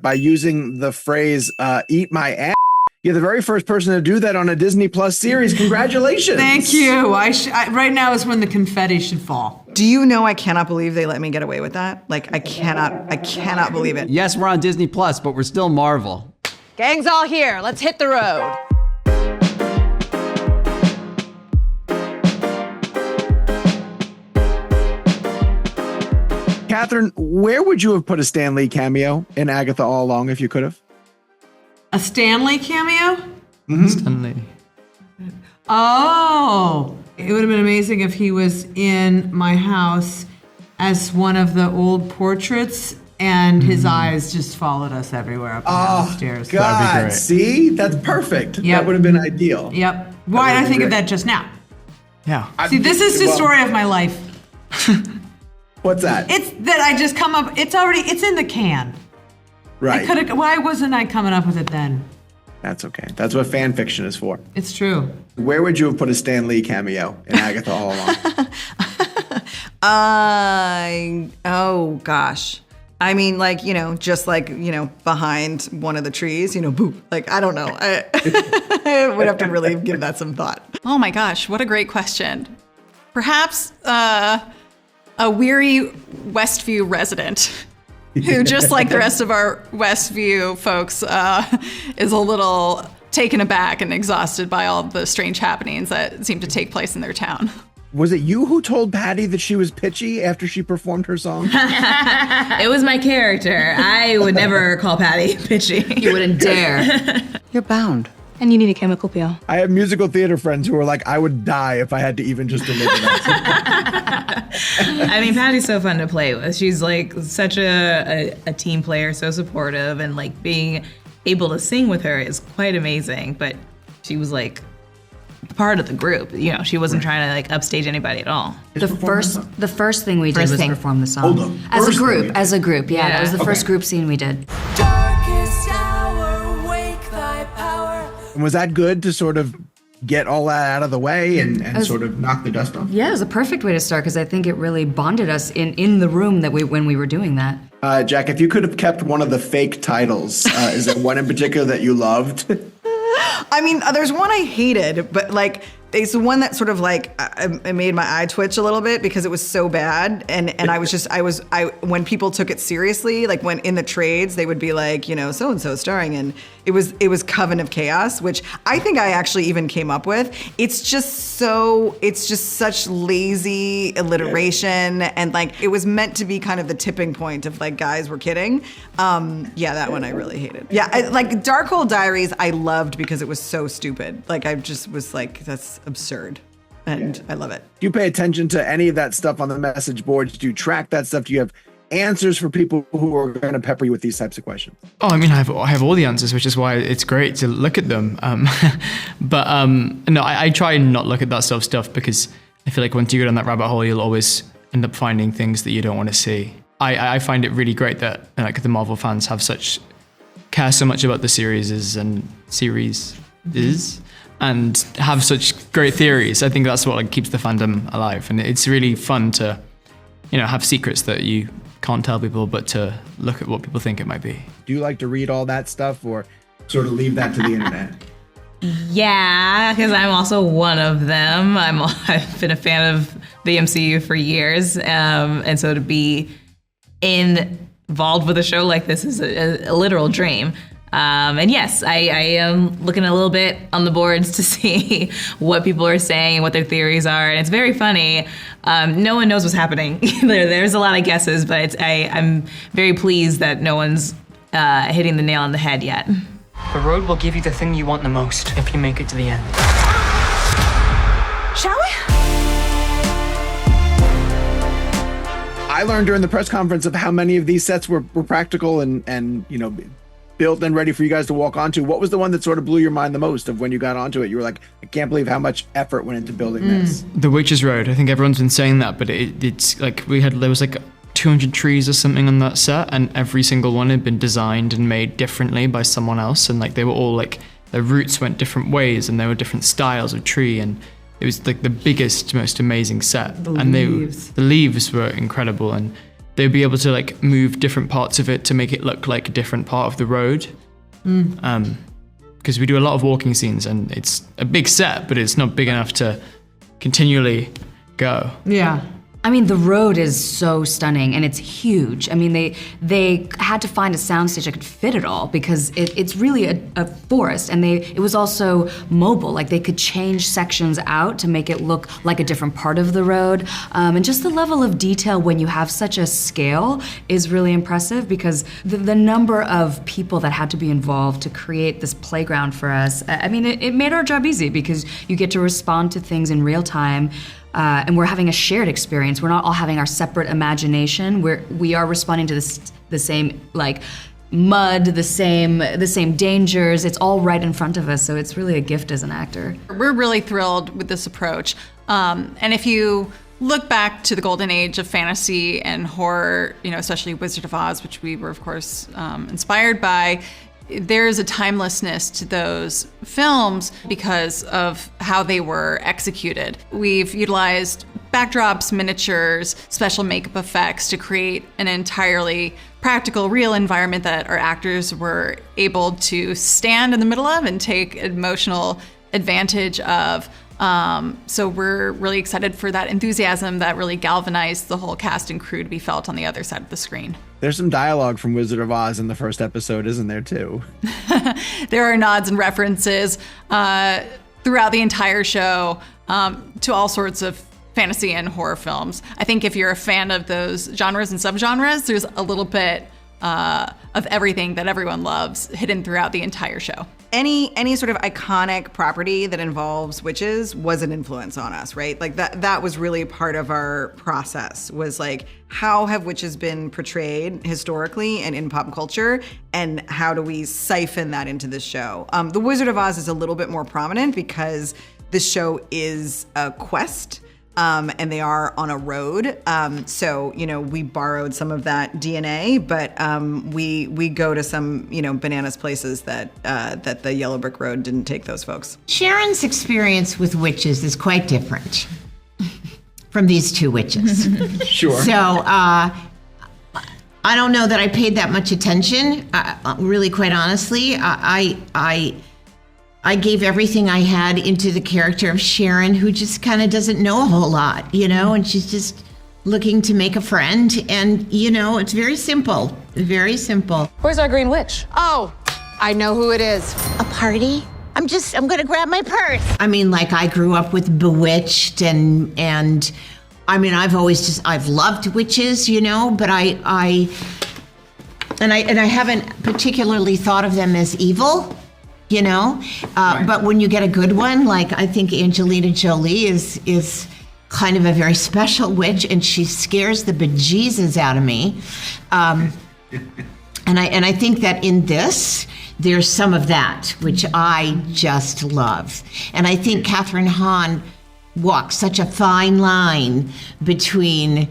by using the phrase "eat my ass." You're the very first person to do that on a Disney Plus series. Congratulations. Thank you. Right now is when the confetti should fall. Do you know I cannot believe they let me get away with that? Like, I cannot believe it. Yes, we're on Disney Plus, but we're still Marvel. Gang's all here. Let's hit the road. Kathryn, where would you have put a Stan Lee cameo in Agatha All Along if you could have? A Stanley cameo? Mm-hmm. Stanley. Oh, it would have been amazing if he was in my house as one of the old portraits and his eyes just followed us everywhere up and down the stairs. God, That'd be great. See? That's perfect. Yep. That would have been ideal. Yep. Why did I think of that just now? Yeah. See, this is the story of my life. What's that? It's that I just come up, it's in the can. Right. Why wasn't I coming up with it then? That's okay. That's what fan fiction is for. It's true. Where would you have put a Stan Lee cameo in Agatha All Along? Oh gosh. I mean, like, just like, behind one of the trees, boop. Like, I don't know. I would have to really give that some thought. Oh my gosh, what a great question. Perhaps a weary Westview resident who, just like the rest of our Westview folks, is a little taken aback and exhausted by all the strange happenings that seem to take place in their town. Was it you who told Patti that she was pitchy after she performed her song? It was my character. I would never call Patti pitchy. You wouldn't dare. You're bound. And you need a chemical peel. I have musical theater friends who are like, I would die if I had to even just deliver that. I mean, Patti's so fun to play with. She's like such a team player, so supportive, and like being able to sing with her is quite amazing. But she was like part of the group. She wasn't trying to like upstage anybody at all. The first thing we did was perform the song. Hold on. As a group. Yeah, that was the first group scene we did. Darkest hour, wake thy power. And was that good to sort of get all that out of the way and sort of knock the dust off? Yeah, it was a perfect way to start because I think it really bonded us in the room when we were doing that. Jac, if you could have kept one of the fake titles, is there one in particular that you loved? I mean, there's one I hated, but like, it's the one that sort of like, it made my eye twitch a little bit because it was so bad. And when people took it seriously, like when in the trades, they would be like, so-and-so starring, and it was Coven of Chaos, which I think I actually even came up with. It's just such lazy alliteration. And like, it was meant to be kind of the tipping point of like, guys, we're kidding. Yeah, that one I really hated. Yeah, like Darkhold Diaries, I loved because it was so stupid. Like, I just was like, that's absurd. And I love it. Do you pay attention to any of that stuff on the message boards? Do you track that stuff? Do you have answers for people who are going to pepper you with these types of questions? Oh, I mean, I have all the answers, which is why it's great to look at them. No, I try and not look at that sort of stuff because I feel like once you go down that rabbit hole, you'll always end up finding things that you don't want to see. I find it really great that like the Marvel fans care so much about the series and have such great theories. I think that's what like keeps the fandom alive, and it's really fun to, have secrets that you can't tell people, but to look at what people think it might be. Do you like to read all that stuff, or sort of leave that to the internet? Yeah, because I'm also one of them. I've been a fan of the MCU for years, and so to be involved with a show like this is a literal dream. And yes, I am looking a little bit on the boards to see what people are saying, what their theories are, and it's very funny. No one knows what's happening. There's a lot of guesses, but I'm very pleased that no one's hitting the nail on the head yet. The road will give you the thing you want the most if you make it to the end. Shall we? I learned during the press conference of how many of these sets were practical and built and ready for you guys to walk onto. What was the one that sort of blew your mind the most of when you got onto it? You were like, I can't believe how much effort went into building this. The Witch's Road. I think everyone's been saying that, but it's like there was like 200 trees or something on that set, and every single one had been designed and made differently by someone else, and like they were all like their roots went different ways, and there were different styles of tree, and it was like the biggest, most amazing set. The leaves were incredible, and they'd be able to like move different parts of it to make it look like a different part of the road. Because we do a lot of walking scenes, and it's a big set, but it's not big enough to continually go. Yeah. I mean, the road is so stunning and it's huge. I mean, they had to find a soundstage that could fit it all because it's really a forest, and it was also mobile. Like they could change sections out to make it look like a different part of the road. And just the level of detail when you have such a scale is really impressive because the number of people that had to be involved to create this playground for us, I mean, it made our job easy because you get to respond to things in real time. And we're having a shared experience. We're not all having our separate imagination. We are responding to the same like mud, the same dangers. It's all right in front of us. So it's really a gift as an actor. We're really thrilled with this approach. And if you look back to the golden age of fantasy and horror, especially Wizard of Oz, which we were of course inspired by, there's a timelessness to those films because of how they were executed. We've utilized backdrops, miniatures, special makeup effects to create an entirely practical, real environment that our actors were able to stand in the middle of and take emotional advantage of. So we're really excited for that enthusiasm that really galvanized the whole cast and crew to be felt on the other side of the screen. There's some dialogue from Wizard of Oz in the first episode, isn't there, too? There are nods and references throughout the entire show to all sorts of fantasy and horror films. I think if you're a fan of those genres and subgenres, there's a little bit of everything that everyone loves hidden throughout the entire show. Any sort of iconic property that involves witches was an influence on us, right? Like that was really part of our process, was like, how have witches been portrayed historically and in pop culture, and how do we siphon that into this show? The Wizard of Oz is a little bit more prominent because this show is a quest. And they are on a road. So, we borrowed some of that DNA, but we go to some, bananas places that the Yellow Brick Road didn't take those folks. Sharon's experience with witches is quite different from these two witches. Sure. So, I don't know that I paid that much attention, really, quite honestly. I gave everything I had into the character of Sharon, who just kind of doesn't know a whole lot, and she's just looking to make a friend. And, it's very simple, very simple. Where's our green witch? Oh, I know who it is. A party? I'm going to grab my purse. I mean, like, I grew up with Bewitched and I mean, I've loved witches, but I haven't particularly thought of them as evil. Right. But when you get a good one, like I think Angelina Jolie is kind of a very special witch, and she scares the bejesus out of me. And I think that in this, there's some of that, which I just love. And I think Kathryn Hahn walks such a fine line between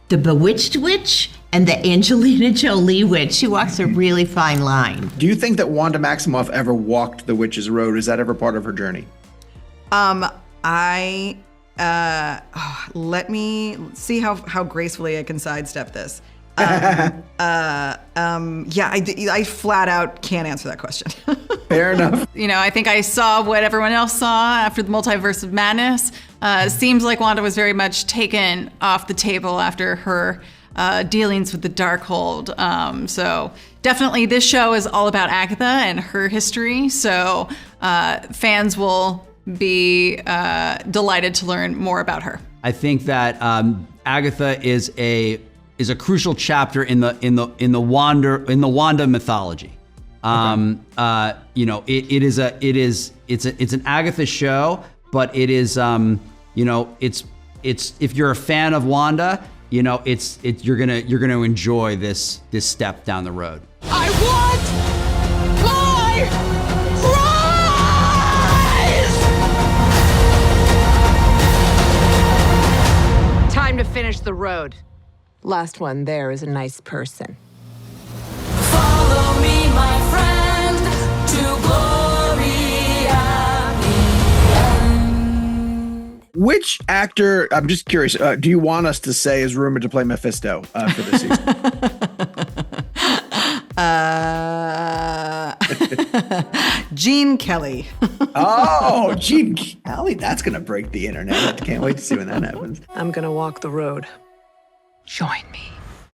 the bewitched witch and the Angelina Jolie witch. She walks a really fine line. Do you think that Wanda Maximoff ever walked the witch's road? Is that ever part of her journey? Let me see how gracefully I can sidestep this. I flat out can't answer that question. Fair enough. I think I saw what everyone else saw after the Multiverse of Madness. Seems like Wanda was very much taken off the table after her dealings with the Darkhold. So definitely this show is all about Agatha and her history. So fans will be delighted to learn more about her. I think that Agatha is a crucial chapter in the Wanda mythology. It's an Agatha show, but it is it's if you're a fan of Wanda, you're gonna enjoy this step down the road. I want my prize! Time to finish the road. Last one there is a nice person. Follow me, my friend, to glory at the end. Which actor, I'm just curious, do you want us to say is rumored to play Mephisto for this season? Gene Kelly. Oh, Gene Kelly. That's going to break the internet. I can't wait to see when that happens. I'm gonna walk the road. Join me.